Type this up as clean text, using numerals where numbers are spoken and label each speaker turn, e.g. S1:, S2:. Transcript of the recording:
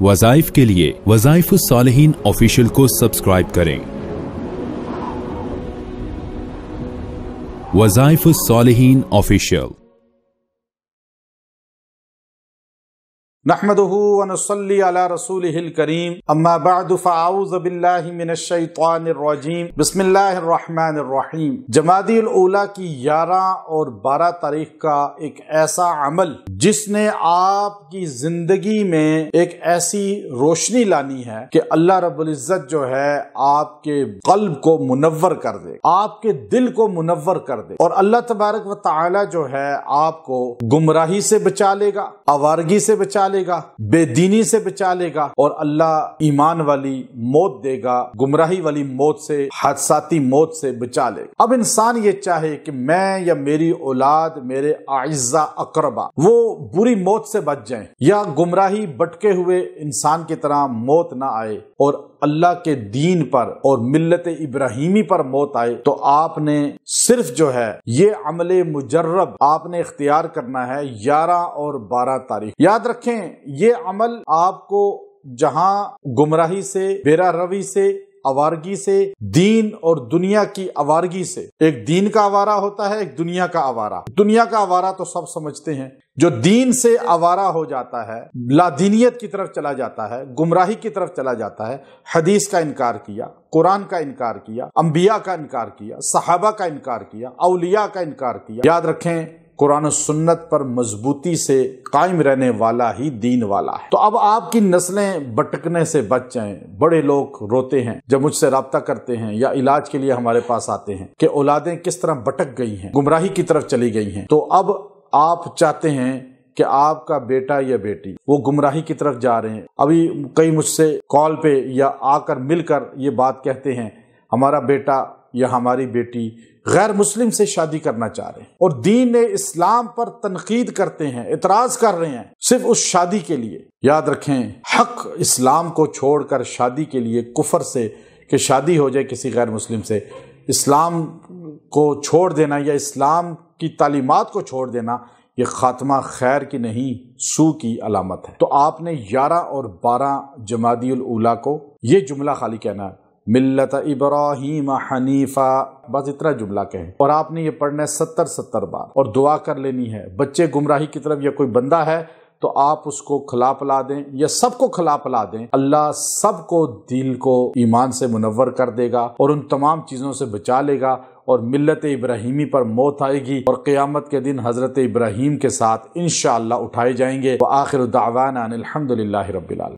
S1: वज़ाइफ के लिए वज़ाइफुस्सालिहीन ऑफिशियल को सब्सक्राइब करें। वज़ाइफुस्सालिहीन ऑफिशियल।
S2: नहमदुहु व नुसल्ली अला रसूलिहिल करीम, अम्मा बअदु फ़अऊज़ु बिल्लाहि मिनश शैतानिर रजीम, बिस्मिल्लाहिर रहमानिर रहीम। जमादियुल ऊला की 11 और 12 तारीख का एक ऐसा अमल जिसने आपकी जिंदगी में एक ऐसी रोशनी लानी है कि अल्लाह रब्बुल इज्जत जो है आपके क़ल्ब को मुनव्वर कर दे, आपके दिल को मुनव्वर कर दे, और अल्लाह तबारक व तआला जो है आपको गुमराही से बचा लेगा, आवारगी से बचा लेगा, बेदीनी से बचा लेगा, और अल्लाह ईमान वाली मौत देगा, गुमराही वाली मौत से, हादसाती मौत से बचा लेगा। अब इंसान ये चाहे कि मैं या मेरी औलाद, मेरे आइज़ा अकरबा वो बुरी मौत से बच जाएं, या गुमराही भटके हुए इंसान की तरह मौत ना आए और अल्लाह के दीन पर और मिल्लत इब्राहीमी पर मौत आए, तो आपने सिर्फ जो है ये अमले मुजर्रब आपने इख्तियार करना है 11 और 12 तारीख। याद रखें, ये अमल आपको जहां गुमराही से, बेरा रवी से, आवारगी से, दीन और दुनिया की आवारगी से, एक दीन का आवारा होता है, एक दुनिया का आवारा। दुनिया का आवारा तो सब समझते हैं, जो दीन से आवारा हो जाता है, लादीनियत की तरफ चला जाता है, गुमराही की तरफ चला जाता है, हदीस का इनकार किया, कुरान का इनकार किया, अंबिया का इनकार किया, सहाबा का इनकार किया, औलिया का इनकार किया। याद रखें, कुरान और सुन्नत पर मजबूती से कायम रहने वाला ही दीन वाला है। तो अब आपकी नस्लें भटकने से बच जाएं। बड़े लोग रोते हैं जब मुझसे राब्ता करते हैं या इलाज के लिए हमारे पास आते हैं कि औलादें किस तरह भटक गई हैं, गुमराही की तरफ चली गई हैं। तो अब आप चाहते हैं कि आपका बेटा या बेटी वो गुमराही की तरफ जा रहे हैं। अभी कई मुझसे कॉल पे या आकर मिलकर ये बात कहते हैं, हमारा बेटा या हमारी बेटी गैर मुस्लिम से शादी करना चाह रहे हैं और दीन इस्लाम पर तनकीद करते हैं, इतराज कर रहे हैं सिर्फ उस शादी के लिए। याद रखें, हक इस्लाम को छोड़कर शादी के लिए, कुफर से कि शादी हो जाए किसी गैर मुस्लिम से, इस्लाम को छोड़ देना या इस्लाम की तालीमात को छोड़ देना, ये खात्मा खैर की नहीं सू की अलामत है। तो आपने 11 और 12 जमादियुल ऊला को ये जुमला खाली कहना है, मिल्लत इब्राहीम हनीफा, बस इतना जुमला कहें, और आपने ये पढ़ना है 70 बार, और दुआ कर लेनी है। बच्चे गुमराही की तरफ या कोई बंदा है तो आप उसको खिला पिला दें या सबको खिला पिला दें, अल्लाह सबको दिल को ईमान से मुनव्वर कर देगा और उन तमाम चीज़ों से बचा लेगा, और मिल्लत इब्राहीमी पर मौत आएगी और क़यामत के दिन हज़रत इब्राहीम के साथ इंशाअल्लाह उठाए जाएंगे। व आखिर दावाना अनिल हम्दुलिल्लाहि रब्बिल आलमीन।